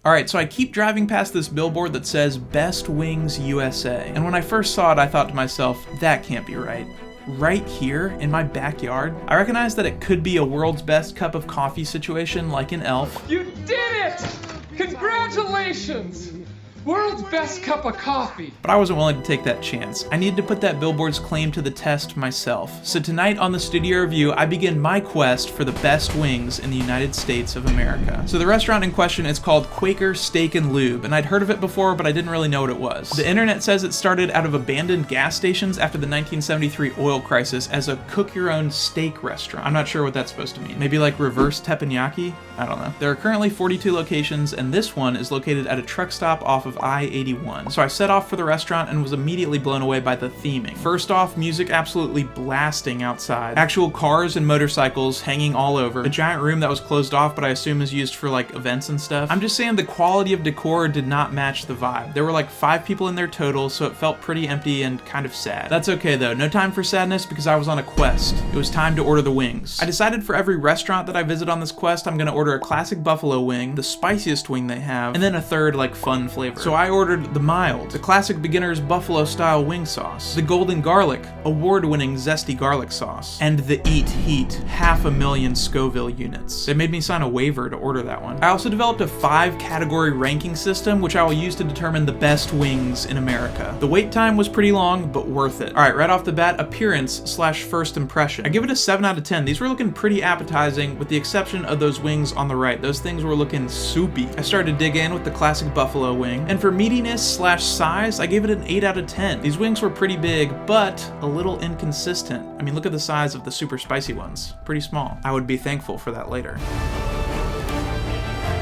Alright, so I keep driving past this billboard that says Best Wings USA. And when I first saw it, I thought to myself, that can't be right. Right here in my backyard? I recognize that it could be a world's best cup of coffee situation like in Elf. You did it! Congratulations! World's best cup of coffee. But I wasn't willing to take that chance. I needed to put that billboard's claim to the test myself. So tonight on the Studio Review, I begin my quest for the best wings in the United States of America. So the restaurant in question is called Quaker Steak and Lube, and I'd heard of it before, but I didn't really know what it was. The internet says it started out of abandoned gas stations after the 1973 oil crisis as a cook-your-own steak restaurant. I'm not sure what that's supposed to mean. Maybe like reverse teppanyaki? I don't know. There are currently 42 locations, and this one is located at a truck stop off of I-81. So I set off for the restaurant and was immediately blown away by the theming. First off, music absolutely blasting outside. Actual cars and motorcycles hanging all over. A giant room that was closed off, but I assume is used for like events and stuff. I'm just saying the quality of decor did not match the vibe. There were like 5 people in there total, so it felt pretty empty and kind of sad. That's okay though, no time for sadness because I was on a quest. It was time to order the wings. I decided for every restaurant that I visit on this quest, I'm gonna order a classic buffalo wing, the spiciest wing they have, and then a third like fun flavor. So I ordered the mild, the classic beginner's buffalo style wing sauce, the golden garlic, award-winning zesty garlic sauce, and the Eat Heat, 500,000 Scoville units. They made me sign a waiver to order that one. I also developed a 5-category ranking system, which I will use to determine the best wings in America. The wait time was pretty long, but worth it. Alright, right off the bat, appearance/first impression. I give it a 7 out of 10. These were looking pretty appetizing, with the exception of those wings on the right. Those things were looking soupy. I started to dig in with the classic buffalo wing, and for meatiness/size, I gave it an 8 out of 10. These wings were pretty big, but a little inconsistent. I mean, look at the size of the super spicy ones. Pretty small. I would be thankful for that later.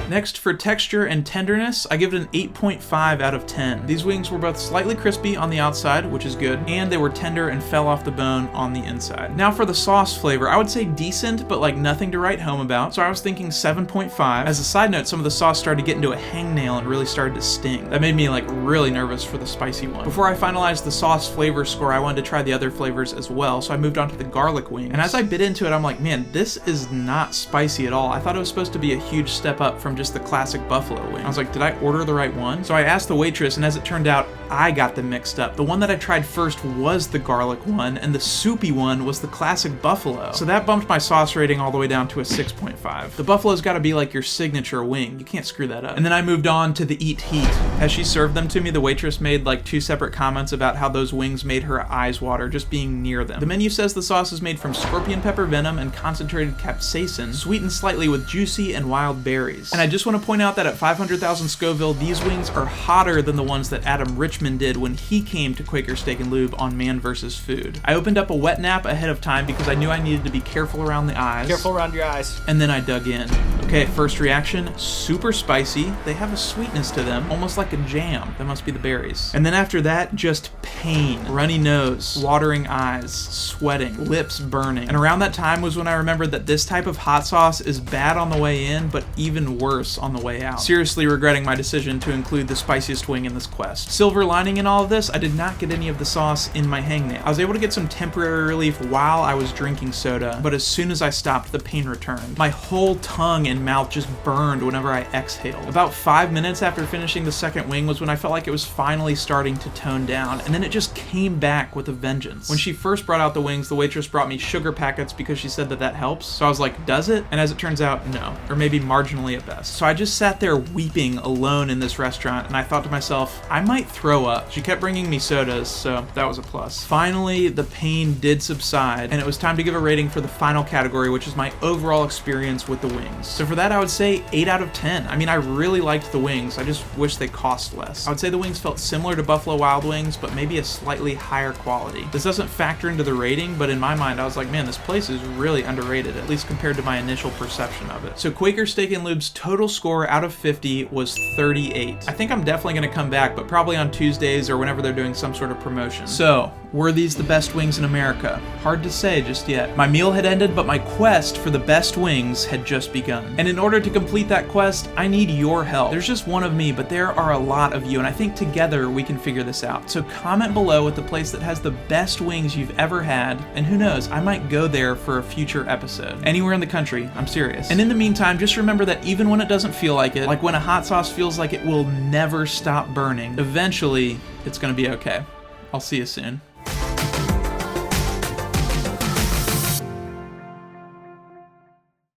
Next, for texture and tenderness, I give it an 8.5 out of 10. These wings were both slightly crispy on the outside, which is good, and they were tender and fell off the bone on the inside. Now for the sauce flavor, I would say decent, but like nothing to write home about, so I was thinking 7.5. As a side note, some of the sauce started to get into a hangnail and really started to sting. That made me like really nervous for the spicy one. Before I finalized the sauce flavor score, I wanted to try the other flavors as well, so I moved on to the garlic wing. And as I bit into it, I'm like, man, this is not spicy at all. I thought it was supposed to be a huge step up from just the classic buffalo wing. I was like, did I order the right one? So I asked the waitress, and as it turned out, I got them mixed up. The one that I tried first was the garlic one, and the soupy one was the classic buffalo. So that bumped my sauce rating all the way down to a 6.5. The buffalo's gotta be like your signature wing. You can't screw that up. And then I moved on to the Eat Heat. As she served them to me, the waitress made like 2 separate comments about how those wings made her eyes water just being near them. The menu says the sauce is made from scorpion pepper venom and concentrated capsaicin, sweetened slightly with juicy and wild berries. And I just want to point out that at 500,000 Scoville, these wings are hotter than the ones that Adam Richman did when he came to Quaker Steak and Lube on Man vs. Food. I opened up a wet nap ahead of time because I knew I needed to be careful around the eyes. Careful around your eyes. And then I dug in. Okay, first reaction, super spicy. They have a sweetness to them, almost like a jam. That must be the berries. And then after that, just pain. Runny nose, watering eyes, sweating, lips burning. And around that time was when I remembered that this type of hot sauce is bad on the way in, but even worse on the way out. Seriously regretting my decision to include the spiciest wing in this quest. Silver lining in all of this, I did not get any of the sauce in my hangnail. I was able to get some temporary relief while I was drinking soda, but as soon as I stopped, the pain returned. My whole tongue and mouth just burned whenever I exhaled. About 5 minutes after finishing the second wing was when I felt like it was finally starting to tone down, and then it just came back with a vengeance. When she first brought out the wings, the waitress brought me sugar packets because she said that that helps. So I was like, does it? And as it turns out, no. Or maybe marginally at best. So I just sat there weeping alone in this restaurant, and I thought to myself, I might throw up. She kept bringing me sodas, so that was a plus. Finally, the pain did subside, and it was time to give a rating for the final category, which is my overall experience with the wings. So for that, I would say 8 out of 10. I mean, I really liked the wings. I just wish they cost less. I would say the wings felt similar to Buffalo Wild Wings, but maybe a slightly higher quality. This doesn't factor into the rating, but in my mind, I was like, man, this place is really underrated, at least compared to my initial perception of it. So Quaker Steak and Lube's total score out of 50 was 38. I think I'm definitely gonna come back, but probably on Tuesdays or whenever they're doing some sort of promotion. So, Were these the best wings in America? Hard to say just yet. My meal had ended, but my quest for the best wings had just begun. And in order to complete that quest, I need your help. There's just one of me, but there are a lot of you, and I think together we can figure this out. So comment below with the place that has the best wings you've ever had, and who knows, I might go there for a future episode. Anywhere in the country, I'm serious. And in the meantime, just remember that even when it doesn't feel like it, like when a hot sauce feels like it will never stop burning, eventually it's gonna be okay. I'll see you soon.